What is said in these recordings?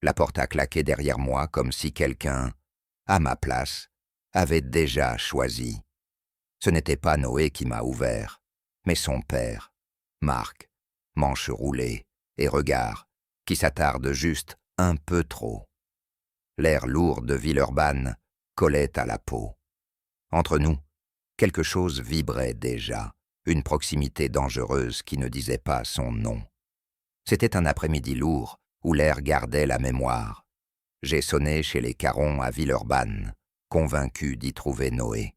La porte a claqué derrière moi comme si quelqu'un, à ma place, avait déjà choisi. Ce n'était pas Noé qui m'a ouvert, mais son père, Marc, manches roulées et regard, qui s'attarde juste un peu trop. L'air lourd de Villeurbanne collait à la peau. Entre nous, quelque chose vibrait déjà, une proximité dangereuse qui ne disait pas son nom. C'était un après-midi lourd où l'air gardait la mémoire. J'ai sonné chez les Carons à Villeurbanne, convaincu d'y trouver Noé.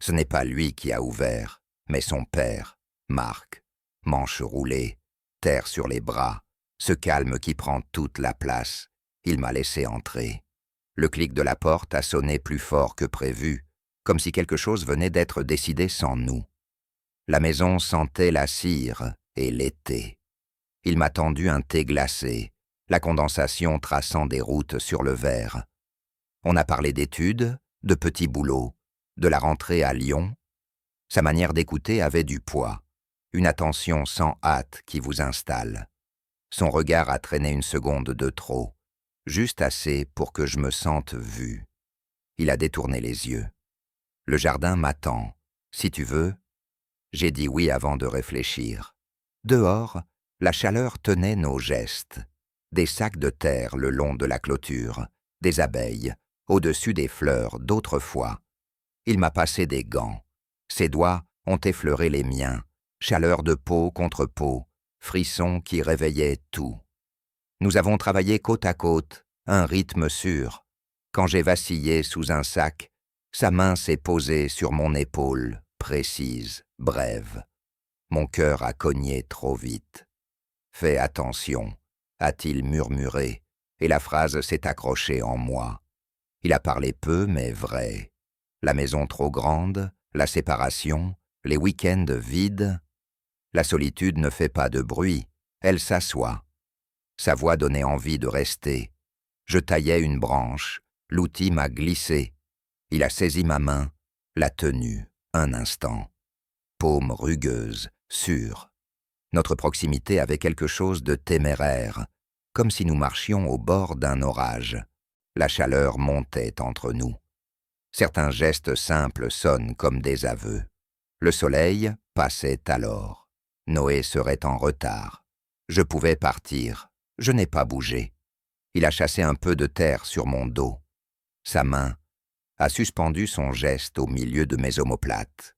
Ce n'est pas lui qui a ouvert, mais son père, Marc, manches roulées, terre sur les bras, ce calme qui prend toute la place. Il m'a laissé entrer. Le clic de la porte a sonné plus fort que prévu, comme si quelque chose venait d'être décidé sans nous. La maison sentait la cire et l'été. Il m'a tendu un thé glacé, la condensation traçant des routes sur le verre. On a parlé d'études, de petits boulots, de la rentrée à Lyon. Sa manière d'écouter avait du poids, une attention sans hâte qui vous installe. Son regard a traîné une seconde de trop, juste assez pour que je me sente vu. Il a détourné les yeux. Le jardin m'attend. Si tu veux. J'ai dit oui avant de réfléchir. Dehors, la chaleur tenait nos gestes. Des sacs de terre le long de la clôture, des abeilles, au-dessus des fleurs d'autrefois. Il m'a passé des gants. Ses doigts ont effleuré les miens, chaleur de peau contre peau, frisson qui réveillait tout. Nous avons travaillé côte à côte, un rythme sûr. Quand j'ai vacillé sous un sac, sa main s'est posée sur mon épaule, précise, brève. Mon cœur a cogné trop vite. « Fais attention », a-t-il murmuré, et la phrase s'est accrochée en moi. Il a parlé peu mais vrai. La maison trop grande, la séparation, les week-ends vides. La solitude ne fait pas de bruit, elle s'assoit. Sa voix donnait envie de rester. Je taillais une branche, l'outil m'a glissé. Il a saisi ma main, l'a tenue, un instant. Paume rugueuse, sûre. Notre proximité avait quelque chose de téméraire, comme si nous marchions au bord d'un orage. La chaleur montait entre nous. Certains gestes simples sonnent comme des aveux. Le soleil passait alors. Noé serait en retard. Je pouvais partir. Je n'ai pas bougé. Il a chassé un peu de terre sur mon dos. Sa main a suspendu son geste au milieu de mes omoplates.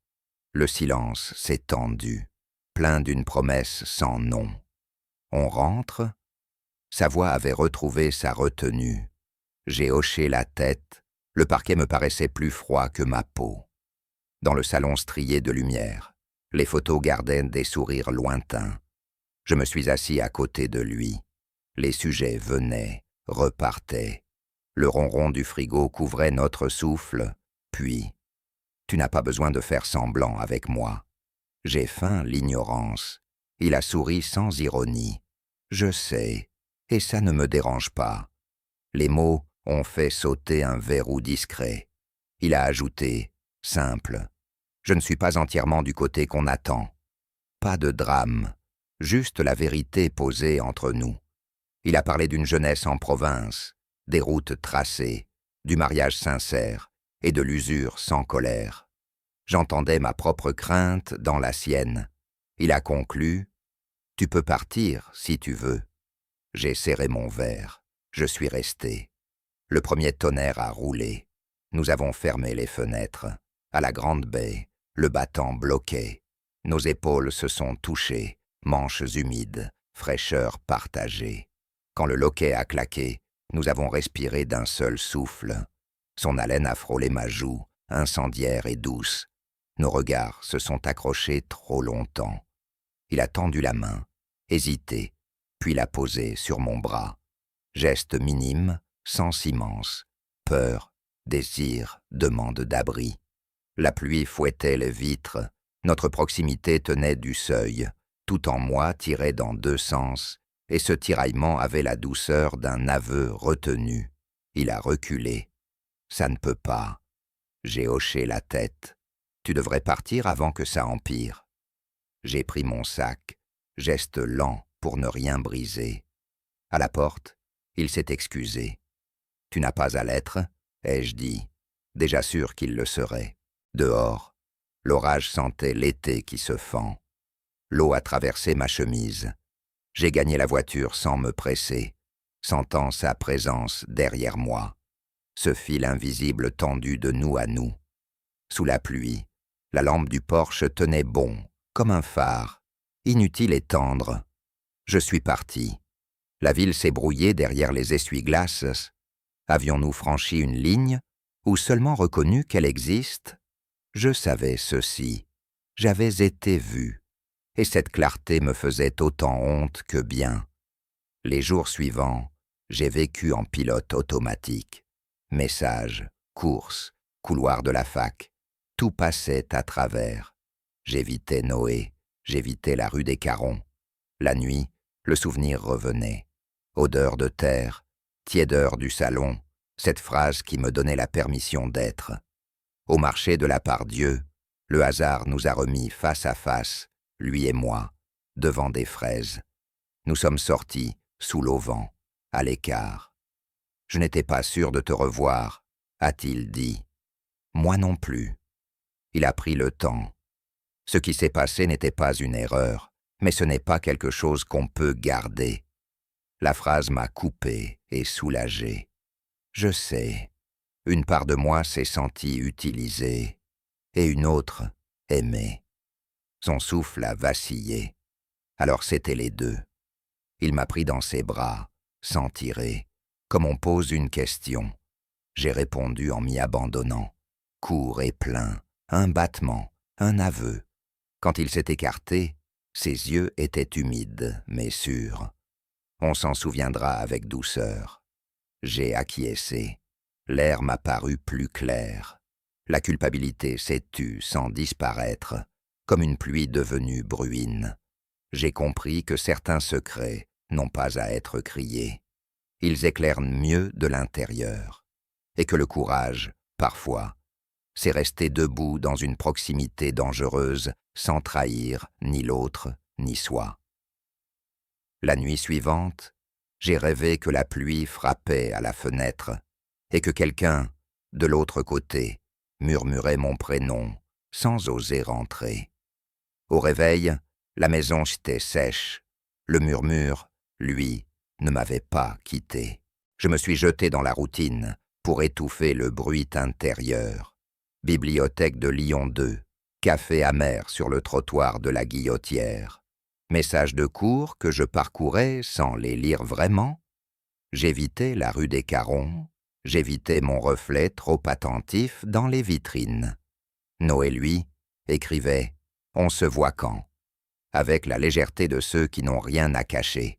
Le silence s'est tendu, plein d'une promesse sans nom. On rentre. Sa voix avait retrouvé sa retenue. J'ai hoché la tête. Le parquet me paraissait plus froid que ma peau. Dans le salon strié de lumière, les photos gardaient des sourires lointains. Je me suis assis à côté de lui. Les sujets venaient, repartaient. Le ronron du frigo couvrait notre souffle, puis « Tu n'as pas besoin de faire semblant avec moi. J'ai feint l'ignorance. » Il a souri sans ironie. « Je sais, et ça ne me dérange pas. » Les mots ont fait sauter un verrou discret. Il a ajouté, simple, « Je ne suis pas entièrement du côté qu'on attend. » Pas de drame, juste la vérité posée entre nous. Il a parlé d'une jeunesse en province, des routes tracées, du mariage sincère et de l'usure sans colère. J'entendais ma propre crainte dans la sienne. Il a conclu, « Tu peux partir si tu veux. » J'ai serré mon verre. Je suis resté. Le premier tonnerre a roulé. Nous avons fermé les fenêtres. À la grande baie, le battant bloqué. Nos épaules se sont touchées, manches humides, fraîcheur partagée. Quand le loquet a claqué, nous avons respiré d'un seul souffle. Son haleine a frôlé ma joue, incendiaire et douce. Nos regards se sont accrochés trop longtemps. Il a tendu la main, hésité, puis l'a posée sur mon bras. Geste minime, sens immense, peur, désir, demande d'abri. La pluie fouettait les vitres, notre proximité tenait du seuil, tout en moi tirait dans deux sens, et ce tiraillement avait la douceur d'un aveu retenu. Il a reculé. Ça ne peut pas. J'ai hoché la tête. Tu devrais partir avant que ça empire. J'ai pris mon sac, geste lent pour ne rien briser. À la porte, Il s'est excusé. « Tu n'as pas à l'être ?» ai-je dit, déjà sûr qu'il le serait. Dehors, l'orage sentait l'été qui se fend. L'eau a traversé ma chemise. J'ai gagné la voiture sans me presser, sentant sa présence derrière moi, ce fil invisible tendu de nous à nous. Sous la pluie, la lampe du Porsche tenait bon, comme un phare, inutile et tendre. Je suis parti. La ville s'est brouillée derrière les essuie-glaces. Avions-nous franchi une ligne, ou seulement reconnu qu'elle existe? Je savais ceci. J'avais été vu, et cette clarté me faisait autant honte que bien. Les jours suivants, j'ai vécu en pilote automatique. Messages, courses, couloirs de la fac, tout passait à travers. J'évitais Noé, j'évitais la rue des Carons. La nuit, le souvenir revenait. Odeur de terre, tiédeur du salon, cette phrase qui me donnait la permission d'être. Au marché de la Part-Dieu, le hasard nous a remis face à face, lui et moi, devant des fraises. Nous sommes sortis, sous l'auvent, à l'écart. « Je n'étais pas sûr de te revoir », a-t-il dit. Moi non plus. Il a pris le temps. Ce qui s'est passé n'était pas une erreur, mais ce n'est pas quelque chose qu'on peut garder. La phrase m'a coupé et soulagé. Je sais, une part de moi s'est sentie utilisée, et une autre aimée. Son souffle a vacillé. Alors c'étaient les deux. Il m'a pris dans ses bras, sans tirer, comme on pose une question. J'ai répondu en m'y abandonnant. Court et plein, un battement, un aveu. Quand il s'est écarté, ses yeux étaient humides, mais sûrs. On s'en souviendra avec douceur. J'ai acquiescé. L'air m'a paru plus clair. La culpabilité s'est tue sans disparaître, comme une pluie devenue bruine. J'ai compris que certains secrets n'ont pas à être criés. Ils éclairent mieux de l'intérieur. Et que le courage, parfois, c'est rester debout dans une proximité dangereuse sans trahir ni l'autre ni soi. La nuit suivante, j'ai rêvé que la pluie frappait à la fenêtre et que quelqu'un, de l'autre côté, murmurait mon prénom sans oser rentrer. Au réveil, la maison était sèche. Le murmure, lui, ne m'avait pas quitté. Je me suis jeté dans la routine pour étouffer le bruit intérieur. Bibliothèque de Lyon 2, café amer sur le trottoir de la Guillotière. Messages de cours que je parcourais sans les lire vraiment. J'évitais la rue des Carons, j'évitais mon reflet trop attentif dans les vitrines. Noé, lui, écrivait « On se voit quand ?» avec la légèreté de ceux qui n'ont rien à cacher.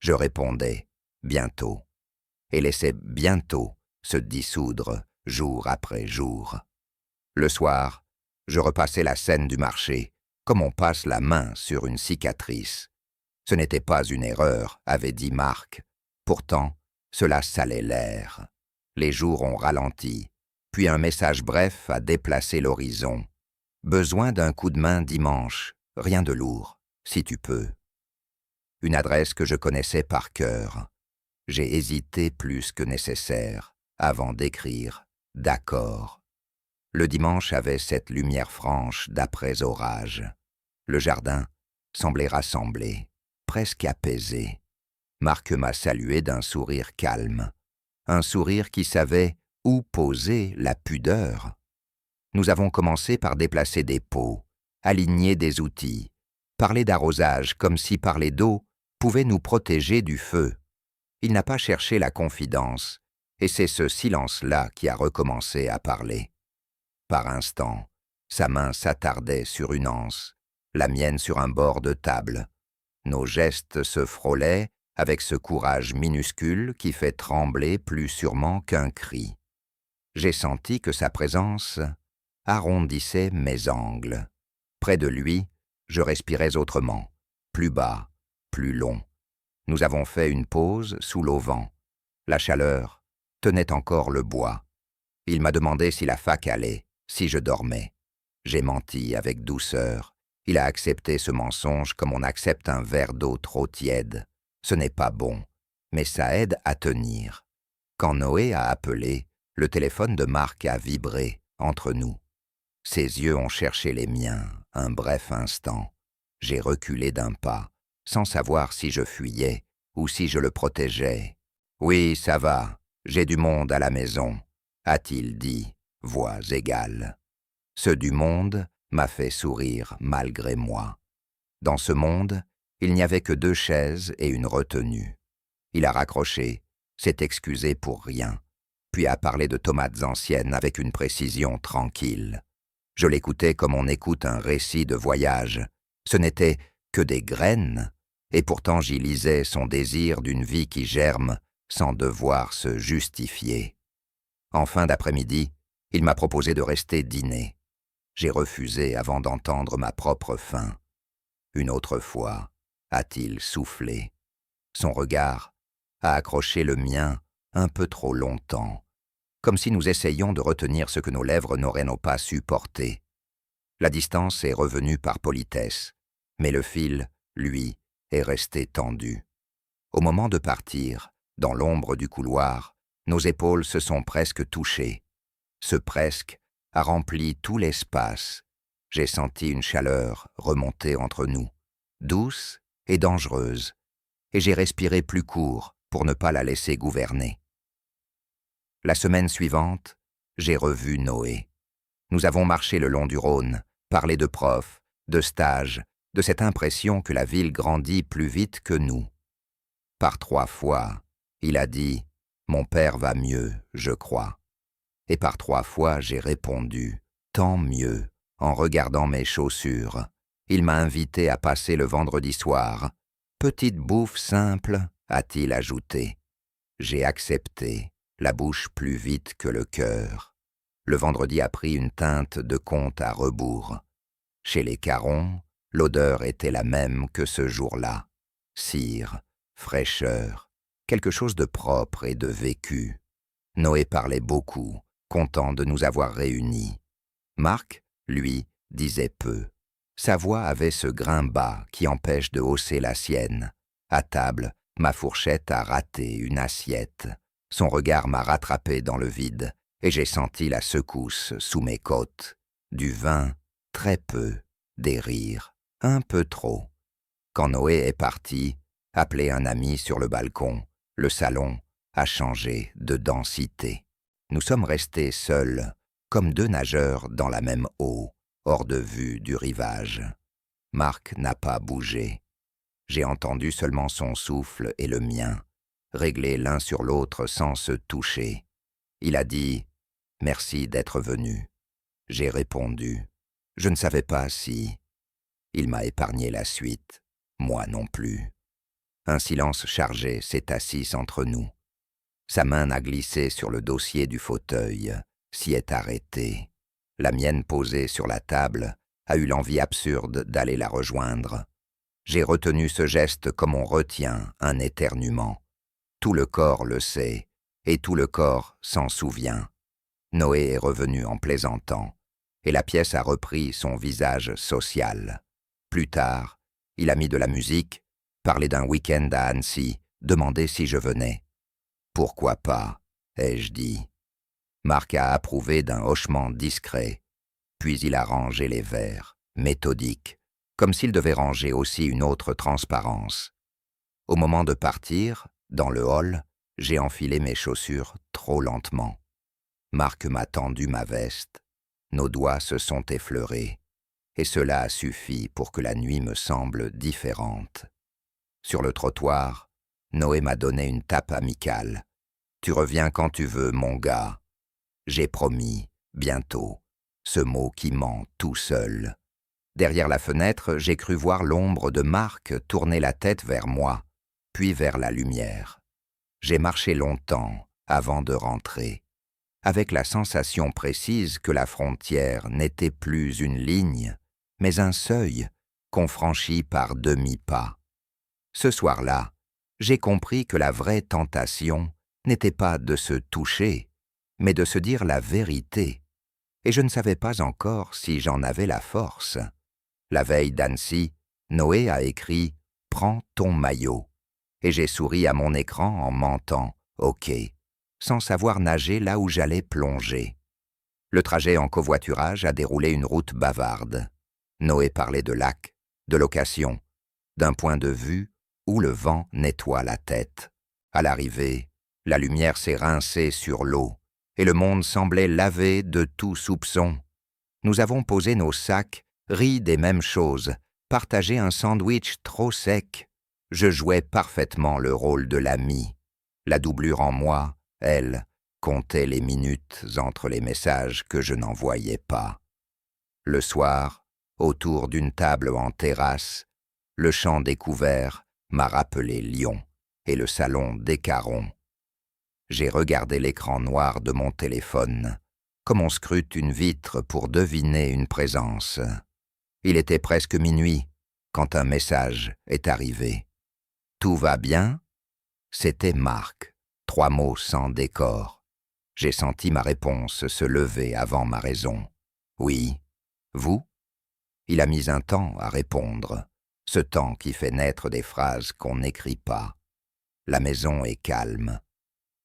Je répondais « Bientôt » et laissais bientôt se dissoudre jour après jour. Le soir, je repassais la scène du marché, comme on passe la main sur une cicatrice. Ce n'était pas une erreur, avait dit Marc. Pourtant, cela salait l'air. Les jours ont ralenti, puis un message bref a déplacé l'horizon. Besoin d'un coup de main dimanche, rien de lourd, si tu peux. Une adresse que je connaissais par cœur. J'ai hésité plus que nécessaire, avant d'écrire « D'accord ». Le dimanche avait cette lumière franche d'après-orage. Le jardin semblait rassemblé, presque apaisé. Marc m'a salué d'un sourire calme, un sourire qui savait où poser la pudeur. Nous avons commencé par déplacer des pots, aligner des outils, parler d'arrosage comme si parler d'eau pouvait nous protéger du feu. Il n'a pas cherché la confidence, et c'est ce silence-là qui a recommencé à parler. Par instants, sa main s'attardait sur une anse, la mienne sur un bord de table. Nos gestes se frôlaient avec ce courage minuscule qui fait trembler plus sûrement qu'un cri. J'ai senti que sa présence arrondissait mes angles. Près de lui, je respirais autrement, plus bas, plus long. Nous avons fait une pause sous l'auvent. La chaleur tenait encore le bois. Il m'a demandé si la fac allait, si je dormais. J'ai menti avec douceur. Il a accepté ce mensonge comme on accepte un verre d'eau trop tiède. Ce n'est pas bon. mais ça aide à tenir. Quand Noé a appelé, le téléphone de Marc a vibré entre nous. Ses yeux ont cherché les miens un bref instant. J'ai reculé d'un pas, sans savoir si je fuyais ou si je le protégeais. « Oui, ça va, j'ai du monde à la maison », a-t-il dit, voix égale. Ce du monde m'a fait sourire malgré moi. Dans ce monde, il n'y avait que 2 chaises et une retenue. Il a raccroché, s'est excusé pour rien, puis a parlé de tomates anciennes avec une précision tranquille. Je l'écoutais comme on écoute un récit de voyage. Ce n'était que des graines, et pourtant j'y lisais son désir d'une vie qui germe sans devoir se justifier. En fin d'après-midi, il m'a proposé de rester dîner. J'ai refusé avant d'entendre ma propre faim. Une autre fois, a-t-il soufflé. Son regard a accroché le mien un peu trop longtemps, comme si nous essayions de retenir ce que nos lèvres n'auraient pas su porter. La distance est revenue par politesse, mais le fil, lui, est resté tendu. Au moment de partir, dans l'ombre du couloir, nos épaules se sont presque touchées. Ce presque a rempli tout l'espace. J'ai senti une chaleur remonter entre nous, douce et dangereuse, et j'ai respiré plus court pour ne pas la laisser gouverner. La semaine suivante, j'ai revu Noé. Nous avons marché le long du Rhône, parlé de profs, de stages, de cette impression que la ville grandit plus vite que nous. Par 3 fois, il a dit « Mon père va mieux, je crois ». Et par 3 fois, j'ai répondu « Tant mieux » en regardant mes chaussures. Il m'a invité à passer le vendredi soir. « Petite bouffe simple », a-t-il ajouté. J'ai accepté, la bouche plus vite que le cœur. Le vendredi a pris une teinte de conte à rebours. Chez les Caron, l'odeur était la même que ce jour-là. Cire, fraîcheur, quelque chose de propre et de vécu. Noé parlait beaucoup, content de nous avoir réunis. Marc, lui, disait peu. Sa voix avait ce grain bas qui empêche de hausser la sienne. À table, ma fourchette a raté une assiette. Son regard m'a rattrapé dans le vide, et j'ai senti la secousse sous mes côtes. Du vin, très peu, des rires, un peu trop. Quand Noé est parti, appelé un ami sur le balcon, le salon a changé de densité. Nous sommes restés seuls, comme 2 nageurs dans la même eau, hors de vue du rivage. Marc n'a pas bougé. J'ai entendu seulement son souffle et le mien, réglés l'un sur l'autre sans se toucher. Il a dit « Merci d'être venu ». J'ai répondu « Je ne savais pas si… » Il m'a épargné la suite, moi non plus. Un silence chargé s'est assis entre nous. Sa main a glissé sur le dossier du fauteuil, s'y est arrêtée. La mienne posée sur la table a eu l'envie absurde d'aller la rejoindre. J'ai retenu ce geste comme on retient un éternuement. Tout le corps le sait, et tout le corps s'en souvient. Noé est revenu en plaisantant, et la pièce a repris son visage social. Plus tard, il a mis de la musique, parlé d'un week-end à Annecy, demandé si je venais. « Pourquoi pas ?» ai-je dit. Marc a approuvé d'un hochement discret, puis il a rangé les verres, méthodique, comme s'il devait ranger aussi une autre transparence. Au moment de partir, dans le hall, j'ai enfilé mes chaussures trop lentement. Marc m'a tendu ma veste, nos doigts se sont effleurés, et cela a suffi pour que la nuit me semble différente. Sur le trottoir, Noé m'a donné une tape amicale. « Tu reviens quand tu veux, mon gars. » J'ai promis, bientôt, ce mot qui ment tout seul. Derrière la fenêtre, j'ai cru voir l'ombre de Marc tourner la tête vers moi, puis vers la lumière. J'ai marché longtemps avant de rentrer, avec la sensation précise que la frontière n'était plus une ligne, mais un seuil qu'on franchit par demi-pas. Ce soir-là, j'ai compris que la vraie tentation n'était pas de se toucher, mais de se dire la vérité, et je ne savais pas encore si j'en avais la force. La veille d'Annecy, Noé a écrit « Prends ton maillot ». et j'ai souri à mon écran en mentant « OK », sans savoir nager là où j'allais plonger. Le trajet en covoiturage a déroulé une route bavarde. Noé parlait de lac, de location, d'un point de vue où le vent nettoie la tête. À l'arrivée, la lumière s'est rincée sur l'eau, et le monde semblait lavé de tout soupçon. Nous avons posé nos sacs, ri des mêmes choses, partagé un sandwich trop sec. Je jouais parfaitement le rôle de l'ami. La doublure en moi, elle, comptait les minutes entre les messages que je n'envoyais pas. Le soir, autour d'une table en terrasse, le champ découvert m'a rappelé Lyon et le salon d'Écaron. J'ai regardé l'écran noir de mon téléphone, comme on scrute une vitre pour deviner une présence. Il était presque minuit quand un message est arrivé. « Tout va bien ?» C'était Marc, 3 mots sans décor. J'ai senti ma réponse se lever avant ma raison. « Oui, vous ?» Il a mis un temps à répondre, ce temps qui fait naître des phrases qu'on n'écrit pas. La maison est calme.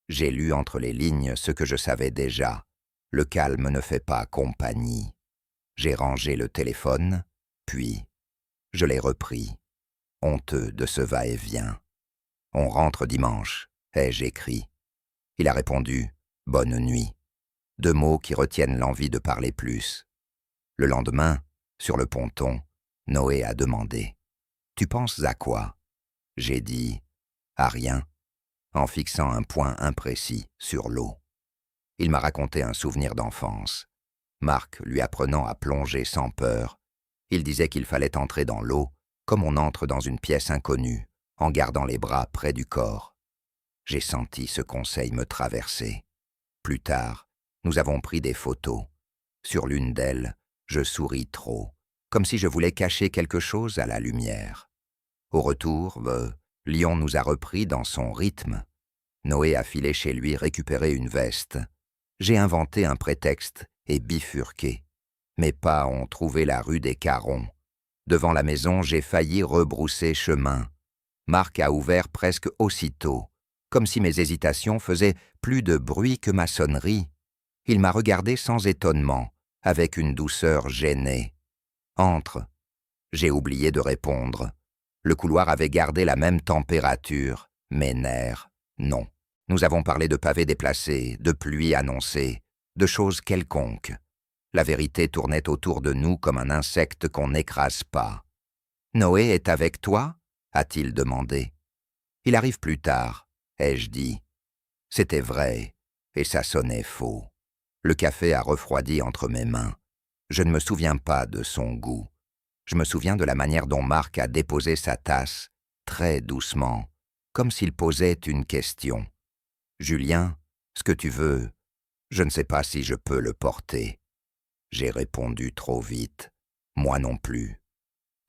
J'ai lu entre les lignes ce que je savais déjà. Le calme ne fait pas compagnie. J'ai rangé le téléphone, puis je l'ai repris, honteux de ce va-et-vient. « On rentre dimanche », ai-je écrit. Il a répondu « Bonne nuit », 2 mots qui retiennent l'envie de parler plus. Le lendemain, sur le ponton, Noé a demandé « Tu penses à quoi ?» J'ai dit « À rien », en fixant un point imprécis sur l'eau. Il m'a raconté un souvenir d'enfance. Marc lui apprenant à plonger sans peur. Il disait qu'il fallait entrer dans l'eau comme on entre dans une pièce inconnue, en gardant les bras près du corps. J'ai senti ce conseil me traverser. Plus tard, nous avons pris des photos. Sur l'une d'elles, je souris trop, comme si je voulais cacher quelque chose à la lumière. Au retour, Lyon nous a repris dans son rythme. Noé a filé chez lui récupérer une veste. J'ai inventé un prétexte et bifurqué. Mes pas ont trouvé la rue des Carons. Devant la maison, j'ai failli rebrousser chemin. Marc a ouvert presque aussitôt, comme si mes hésitations faisaient plus de bruit que ma sonnerie. Il m'a regardé sans étonnement, avec une douceur gênée. « Entre !» J'ai oublié de répondre. Le couloir avait gardé la même température. Mes nerfs, non. Nous avons parlé de pavés déplacés, de pluie annoncée, de choses quelconques. La vérité tournait autour de nous comme un insecte qu'on n'écrase pas. « Noé est avec toi ?» a-t-il demandé. « Il arrive plus tard », ai-je dit. C'était vrai, et ça sonnait faux. Le café a refroidi entre mes mains. Je ne me souviens pas de son goût. Je me souviens de la manière dont Marc a déposé sa tasse, très doucement, comme s'il posait une question. « Julien, ce que tu veux, je ne sais pas si je peux le porter. » J'ai répondu trop vite. Moi non plus.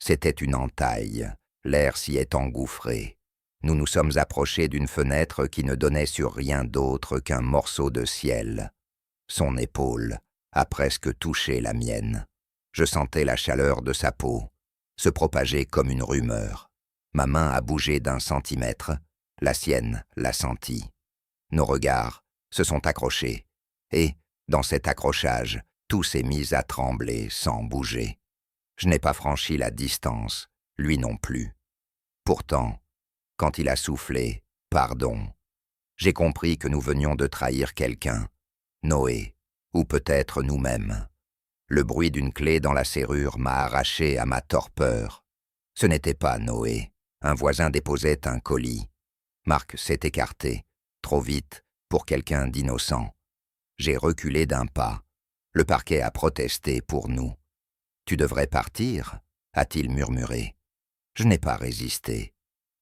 C'était une entaille. L'air s'y est engouffré. Nous nous sommes approchés d'une fenêtre qui ne donnait sur rien d'autre qu'un morceau de ciel. Son épaule a presque touché la mienne. Je sentais la chaleur de sa peau se propager comme une rumeur. Ma main a bougé d'1 centimètre. La sienne l'a senti. Nos regards se sont accrochés. Et, dans cet accrochage, tout s'est mis à trembler sans bouger. Je n'ai pas franchi la distance, lui non plus. Pourtant, quand il a soufflé « Pardon », j'ai compris que nous venions de trahir quelqu'un, Noé, ou peut-être nous-mêmes. Le bruit d'une clé dans la serrure m'a arraché à ma torpeur. Ce n'était pas Noé. Un voisin déposait un colis. Marc s'est écarté, trop vite pour quelqu'un d'innocent. J'ai reculé d'1 pas. Le parquet a protesté pour nous. « Tu devrais partir » a-t-il murmuré. Je n'ai pas résisté.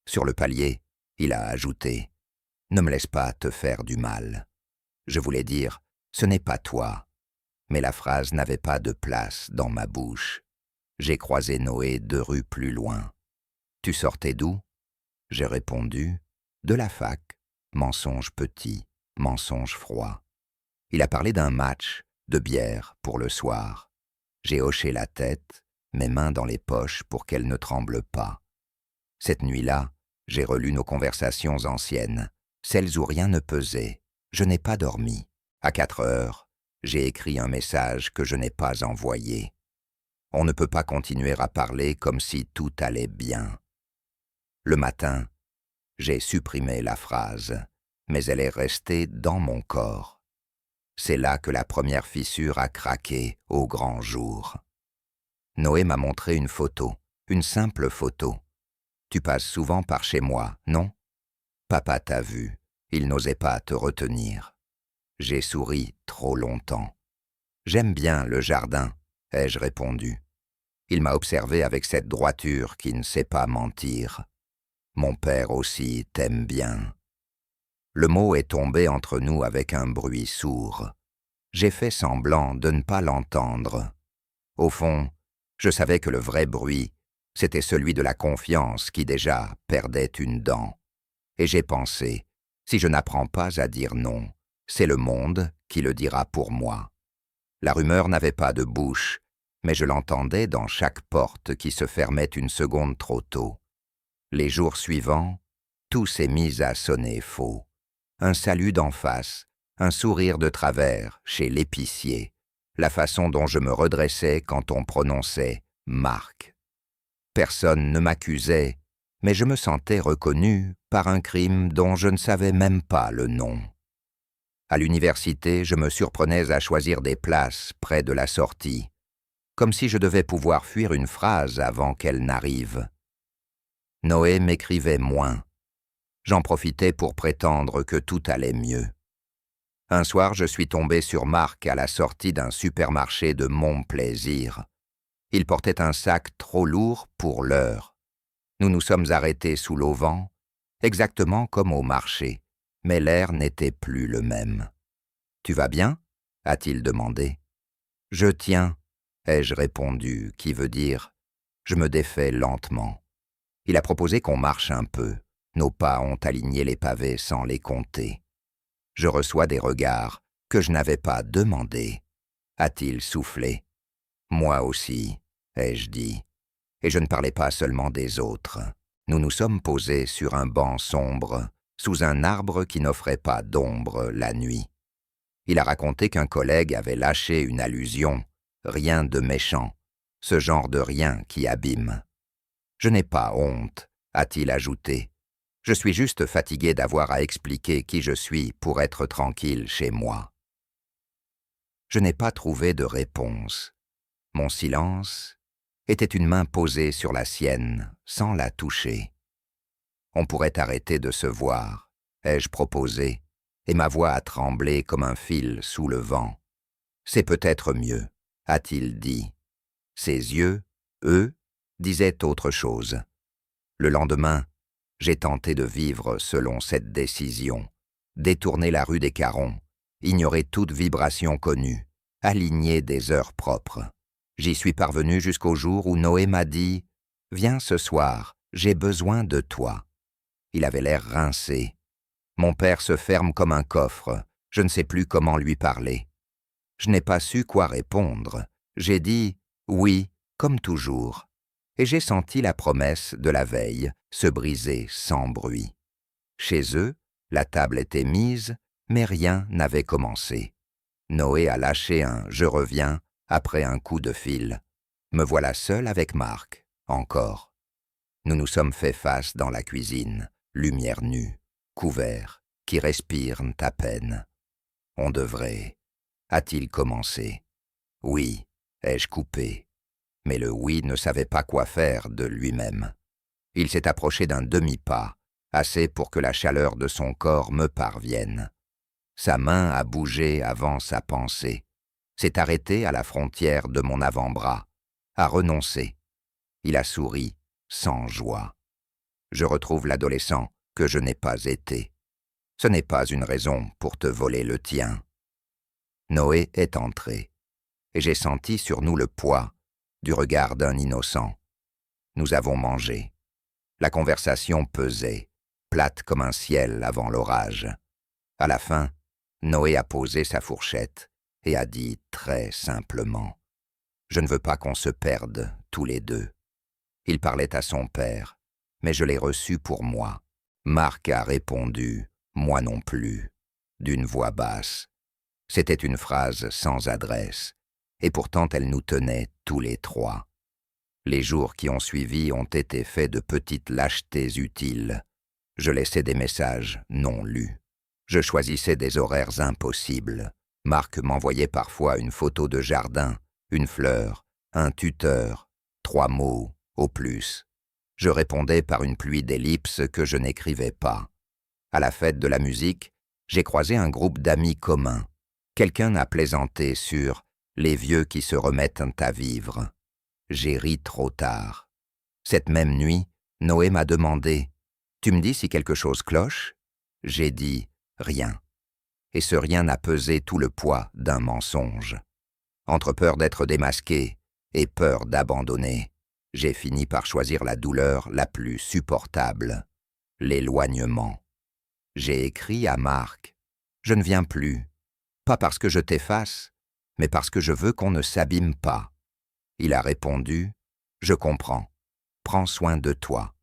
Sur le palier, il a ajouté « Ne me laisse pas te faire du mal ». Je voulais dire « Ce n'est pas toi ». Mais la phrase n'avait pas de place dans ma bouche. J'ai croisé Noé 2 rues plus loin. « Tu sortais d'où » J'ai répondu « De la fac. Mensonge petit, mensonge froid. » Il a parlé d'un match, de bière pour le soir. J'ai hoché la tête, mes mains dans les poches pour qu'elles ne tremblent pas. Cette nuit-là, J'ai relu nos conversations anciennes, celles où rien ne pesait. Je n'ai pas dormi. À 4 heures, j'ai écrit un message que je n'ai pas envoyé. On ne peut pas continuer à parler comme si tout allait bien. Le matin, j'ai supprimé la phrase, mais elle est restée dans mon corps. C'est là que la première fissure a craqué au grand jour. Noé m'a montré une photo, une simple photo. Tu passes souvent par chez moi, non? Papa t'a vu, il n'osait pas te retenir. J'ai souri trop longtemps. J'aime bien le jardin, ai-je répondu. Il m'a observé avec cette droiture qui ne sait pas mentir. Mon père aussi t'aime bien. Le mot est tombé entre nous avec un bruit sourd. J'ai fait semblant de ne pas l'entendre. Au fond, je savais que le vrai bruit, c'était celui de la confiance qui déjà perdait une dent. Et j'ai pensé, si je n'apprends pas à dire non, c'est le monde qui le dira pour moi. La rumeur n'avait pas de bouche, mais je l'entendais dans chaque porte qui se fermait une seconde trop tôt. Les jours suivants, tout s'est mis à sonner faux. Un salut d'en face, un sourire de travers chez l'épicier, la façon dont je me redressais quand on prononçait « Marc ». Personne ne m'accusait, mais je me sentais reconnu par un crime dont je ne savais même pas le nom. À l'université, je me surprenais à choisir des places près de la sortie, comme si je devais pouvoir fuir une phrase avant qu'elle n'arrive. Noé m'écrivait moins. J'en profitais pour prétendre que tout allait mieux. Un soir, je suis tombé sur Marc à la sortie d'un supermarché de Mon Plaisir. Il portait un sac trop lourd pour l'heure. Nous nous sommes arrêtés sous l'auvent, exactement comme au marché, mais l'air n'était plus le même. « Tu vas bien ?» a-t-il demandé. « Je tiens », ai-je répondu, qui veut dire « je me défais lentement ». Il a proposé qu'on marche un peu. Nos pas ont aligné les pavés sans les compter. Je reçois des regards que je n'avais pas demandés. A-t-il soufflé? Moi aussi, ai-je dit. Et je ne parlais pas seulement des autres. Nous nous sommes posés sur un banc sombre, sous un arbre qui n'offrait pas d'ombre la nuit. Il a raconté qu'un collègue avait lâché une allusion, rien de méchant, ce genre de rien qui abîme. Je n'ai pas honte, a-t-il ajouté. Je suis juste fatigué d'avoir à expliquer qui je suis pour être tranquille chez moi. Je n'ai pas trouvé de réponse. Mon silence était une main posée sur la sienne, sans la toucher. On pourrait arrêter de se voir, ai-je proposé, et ma voix a tremblé comme un fil sous le vent. C'est peut-être mieux, a-t-il dit. Ses yeux, eux, disaient autre chose. Le lendemain, j'ai tenté de vivre selon cette décision, détourner la rue des Carons, ignorer toute vibration connue, aligner des heures propres. J'y suis parvenu jusqu'au jour où Noé m'a dit « Viens ce soir, j'ai besoin de toi ». Il avait l'air rincé. Mon père se ferme comme un coffre, je ne sais plus comment lui parler. Je n'ai pas su quoi répondre. J'ai dit « oui », comme toujours. Et j'ai senti la promesse de la veille se briser sans bruit. Chez eux, la table était mise, mais rien n'avait commencé. Noé a lâché un « je reviens » après un coup de fil. Me voilà seul avec Marc, encore. Nous nous sommes fait face dans la cuisine, lumière nue, couverts, qui respirent à peine. On devrait... A-t-il commencé? Oui, ai-je coupé. Mais le oui ne savait pas quoi faire de lui-même. Il s'est approché d'un demi-pas, assez pour que la chaleur de son corps me parvienne. Sa main a bougé avant sa pensée, s'est arrêtée à la frontière de mon avant-bras, a renoncé. Il a souri, sans joie. Je retrouve l'adolescent que je n'ai pas été. Ce n'est pas une raison pour te voler le tien. Noé est entré, et j'ai senti sur nous le poids du regard d'un innocent. Nous avons mangé. La conversation pesait, plate comme un ciel avant l'orage. À la fin, Noé a posé sa fourchette et a dit très simplement « Je ne veux pas qu'on se perde tous les deux ». Il parlait à son père. mais je l'ai reçue pour moi. Marc a répondu « Moi non plus », d'une voix basse. C'était une phrase sans adresse, et pourtant elle nous tenait tous les trois. Les jours qui ont suivi ont été faits de petites lâchetés utiles. Je laissais des messages non lus. Je choisissais des horaires impossibles. Marc m'envoyait parfois une photo de jardin, une fleur, un tuteur, 3 mots au plus. Je répondais par une pluie d'ellipses que je n'écrivais pas. À la fête de la musique, j'ai croisé un groupe d'amis communs. Quelqu'un a plaisanté sur « les vieux qui se remettent à vivre ». J'ai ri trop tard. Cette même nuit, Noé m'a demandé « Tu me dis si quelque chose cloche ?» J'ai dit « Rien ». Et ce rien a pesé tout le poids d'un mensonge. Entre peur d'être démasqué et peur d'abandonner, j'ai fini par choisir la douleur la plus supportable, l'éloignement. J'ai écrit à Marc « Je ne viens plus, pas parce que je t'efface, mais parce que je veux qu'on ne s'abîme pas. » Il a répondu « Je comprends, prends soin de toi. »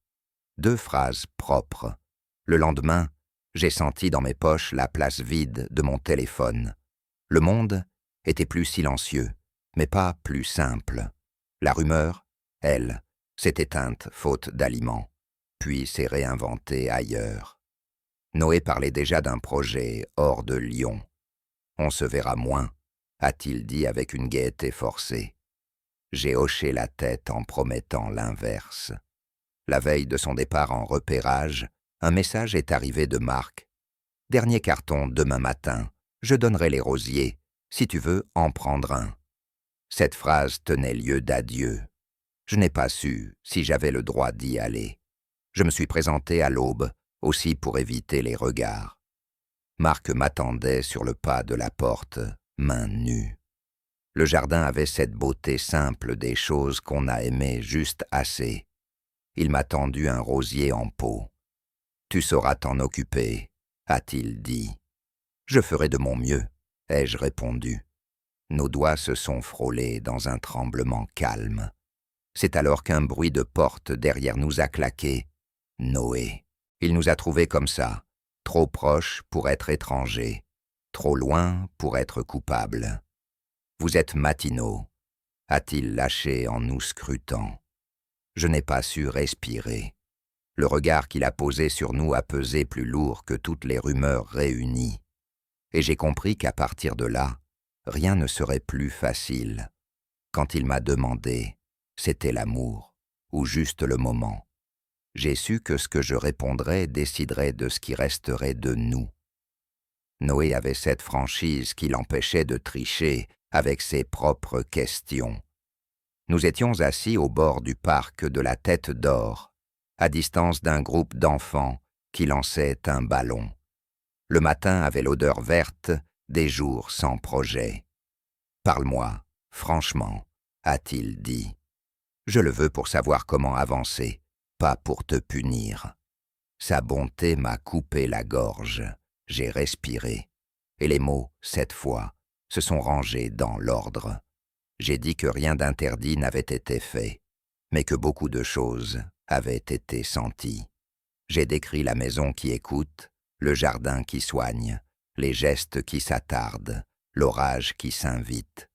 2 phrases propres. Le lendemain, j'ai senti dans mes poches la place vide de mon téléphone. Le monde était plus silencieux, mais pas plus simple. La rumeur, elle, s'est éteinte faute d'aliments, puis s'est réinventée ailleurs. Noé parlait déjà d'un projet hors de Lyon. « On se verra moins », a-t-il dit avec une gaieté forcée. J'ai hoché la tête en promettant l'inverse. La veille de son départ en repérage, un message est arrivé de Marc. « Dernier carton demain matin, je donnerai les rosiers, si tu veux en prendre un. » Cette phrase tenait lieu d'adieu. Je n'ai pas su si j'avais le droit d'y aller. Je me suis présenté à l'aube, aussi pour éviter les regards. Marc m'attendait sur le pas de la porte, mains nues. Le jardin avait cette beauté simple des choses qu'on a aimées juste assez. Il m'a tendu un rosier en pot. « Tu sauras t'en occuper », a-t-il dit. « Je ferai de mon mieux », ai-je répondu. Nos doigts se sont frôlés dans un tremblement calme. C'est alors qu'un bruit de porte derrière nous a claqué. Noé. Il nous a trouvés comme ça, trop proches pour être étrangers, trop loin pour être coupables. « Vous êtes matinaux », a-t-il lâché en nous scrutant. Je n'ai pas su respirer. Le regard qu'il a posé sur nous a pesé plus lourd que toutes les rumeurs réunies. Et j'ai compris qu'à partir de là, rien ne serait plus facile. Quand il m'a demandé, c'était l'amour, ou juste le moment. J'ai su que ce que je répondrais déciderait de ce qui resterait de nous. Noé avait cette franchise qui l'empêchait de tricher avec ses propres questions. Nous étions assis au bord du parc de la Tête d'Or, à distance d'un groupe d'enfants qui lançaient un ballon. Le matin avait l'odeur verte des jours sans projet. « Parle-moi, franchement », a-t-il dit. « Je le veux pour savoir comment avancer, pas pour te punir. » Sa bonté m'a coupé la gorge. J'ai respiré. Et les mots, cette fois, se sont rangés dans l'ordre. J'ai dit que rien d'interdit n'avait été fait, mais que beaucoup de choses avaient été senties. J'ai décrit la maison qui écoute, le jardin qui soigne, les gestes qui s'attardent, l'orage qui s'invite.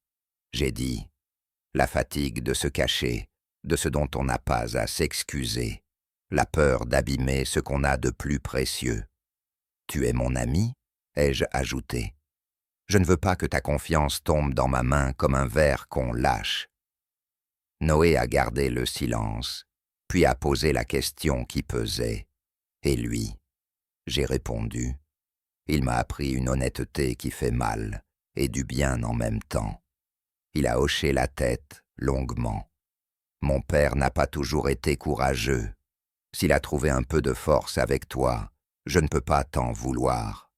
J'ai dit la fatigue de se cacher, de ce dont on n'a pas à s'excuser, la peur d'abîmer ce qu'on a de plus précieux. « Tu es mon ami ?» ai-je ajouté. « Je ne veux pas que ta confiance tombe dans ma main comme un verre qu'on lâche. » Noé a gardé le silence, puis a posé la question qui pesait. « Et lui ?» J'ai répondu. Il m'a appris une honnêteté qui fait mal et du bien en même temps. Il a hoché la tête longuement. « Mon père n'a pas toujours été courageux. S'il a trouvé un peu de force avec toi, je ne peux pas t'en vouloir. »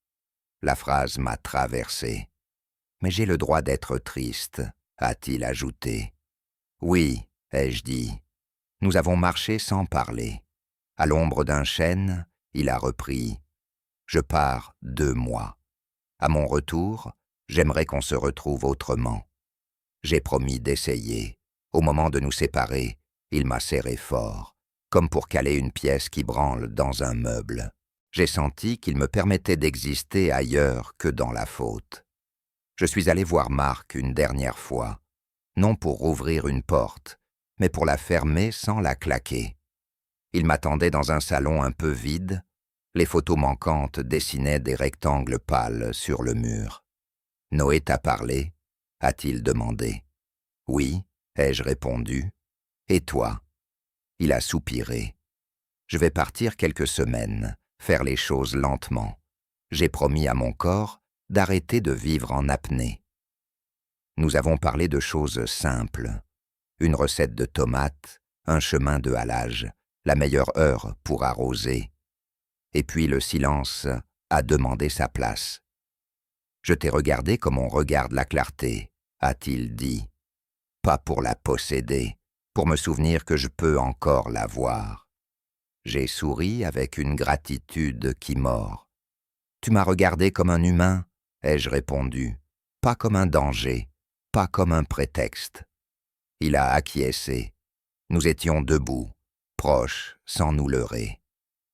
La phrase m'a traversé. « Mais j'ai le droit d'être triste, » a-t-il ajouté. « Oui, ai-je dit. Nous avons marché sans parler. À l'ombre d'un chêne, il a repris. Je pars 2 mois. À mon retour, j'aimerais qu'on se retrouve autrement. J'ai promis d'essayer. Au moment de nous séparer, il m'a serré fort. comme pour caler une pièce qui branle dans un meuble. J'ai senti qu'il me permettait d'exister ailleurs que dans la faute. Je suis allé voir Marc une dernière fois, non pour ouvrir une porte, mais pour la fermer sans la claquer. Il m'attendait dans un salon un peu vide. Les photos manquantes dessinaient des rectangles pâles sur le mur. « Noé t'a parlé ?» a-t-il demandé. « Oui » ai-je répondu. « Et toi ?» Il a soupiré. « Je vais partir quelques semaines, faire les choses lentement. J'ai promis à mon corps d'arrêter de vivre en apnée. » Nous avons parlé de choses simples. Une recette de tomates, un chemin de halage, la meilleure heure pour arroser. Et puis le silence a demandé sa place. « Je t'ai regardé comme on regarde la clarté », a-t-il dit. « Pas pour la posséder, pour me souvenir que je peux encore la voir. » J'ai souri avec une gratitude qui mord. « Tu m'as regardé comme un humain ?» ai-je répondu. « Pas comme un danger, pas comme un prétexte. » Il a acquiescé. Nous étions debout, proches, sans nous leurrer.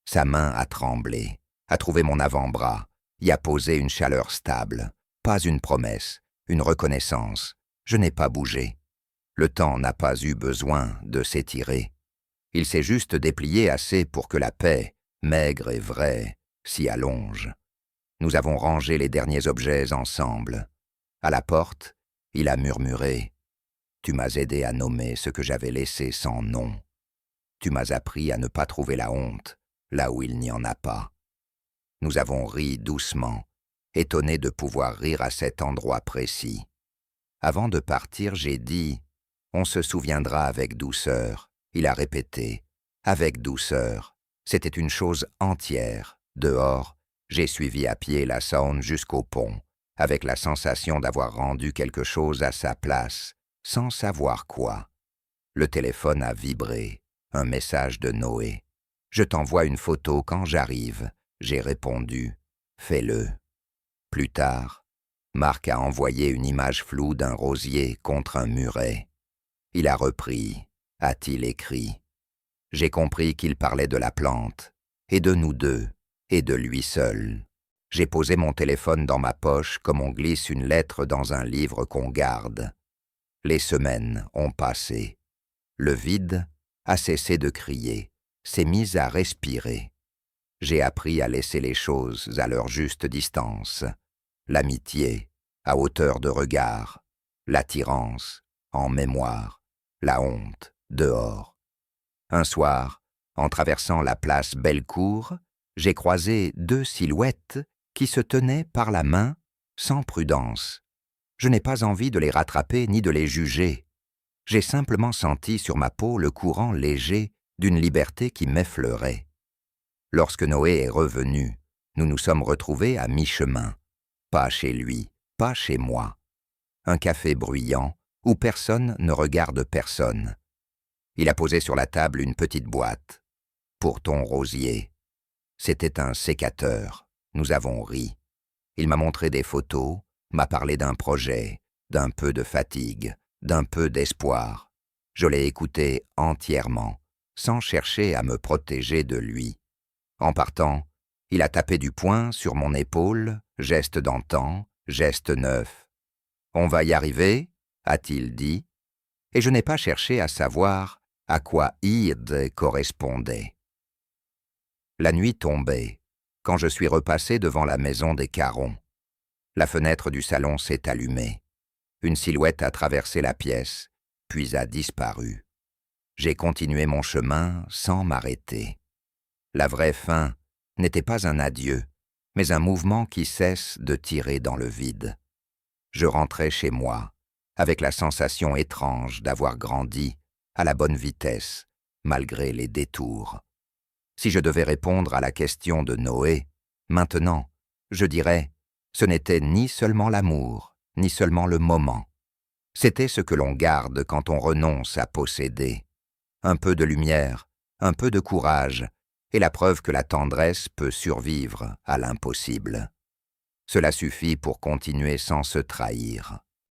Sa main a tremblé, a trouvé mon avant-bras, y a posé une chaleur stable. Pas une promesse, une reconnaissance. Je n'ai pas bougé. Le temps n'a pas eu besoin de s'étirer. Il s'est juste déplié assez pour que la paix, maigre et vraie, s'y allonge. Nous avons rangé les derniers objets ensemble. À la porte, il a murmuré. Tu m'as aidé à nommer ce que j'avais laissé sans nom. Tu m'as appris à ne pas trouver la honte là où il n'y en a pas. Nous avons ri doucement, étonnés de pouvoir rire à cet endroit précis. Avant de partir, j'ai dit « On se souviendra avec douceur ». Il a répété « Avec douceur ». C'était une chose entière. Dehors, j'ai suivi à pied la Saône jusqu'au pont, avec la sensation d'avoir rendu quelque chose à sa place, sans savoir quoi. Le téléphone a vibré, un message de Noé. « Je t'envoie une photo quand j'arrive », j'ai répondu. « Fais-le ». Plus tard, Marc a envoyé une image floue d'un rosier contre un muret. Il a repris, a-t-il écrit. J'ai compris qu'il parlait de la plante, et de nous deux, et de lui seul. J'ai posé mon téléphone dans ma poche comme on glisse une lettre dans un livre qu'on garde. Les semaines ont passé. Le vide a cessé de crier, s'est mis à respirer. J'ai appris à laisser les choses à leur juste distance. L'amitié, à hauteur de regard. L'attirance, en mémoire. La honte, dehors. Un soir, en traversant la place Bellecour, j'ai croisé deux silhouettes qui se tenaient par la main sans prudence. Je n'ai pas envie de les rattraper ni de les juger. J'ai simplement senti sur ma peau le courant léger d'une liberté qui m'effleurait. Lorsque Noé est revenu, nous nous sommes retrouvés à mi-chemin. Pas chez lui, pas chez moi. Un café bruyant où personne ne regarde personne. Il a posé sur la table une petite boîte. Pour ton rosier. C'était un sécateur. Nous avons ri. Il m'a montré des photos, m'a parlé d'un projet, d'un peu de fatigue, d'un peu d'espoir. Je l'ai écouté entièrement, sans chercher à me protéger de lui. En partant, il a tapé du poing sur mon épaule, geste d'antan, geste neuf. « On va y arriver ?» a-t-il dit, et je n'ai pas cherché à savoir à quoi « id » correspondait. La nuit tombait, quand je suis repassé devant la maison des Caron. La fenêtre du salon s'est allumée. Une silhouette a traversé la pièce, puis a disparu. J'ai continué mon chemin sans m'arrêter. La vraie fin n'était pas un adieu, mais un mouvement qui cesse de tirer dans le vide. Je rentrais chez moi, avec la sensation étrange d'avoir grandi à la bonne vitesse, malgré les détours. Si je devais répondre à la question de Noé, maintenant, je dirais, ce n'était ni seulement l'amour, ni seulement le moment. C'était ce que l'on garde quand on renonce à posséder. Un peu de lumière, un peu de courage, et la preuve que la tendresse peut survivre à l'impossible. Cela suffit pour continuer sans se trahir.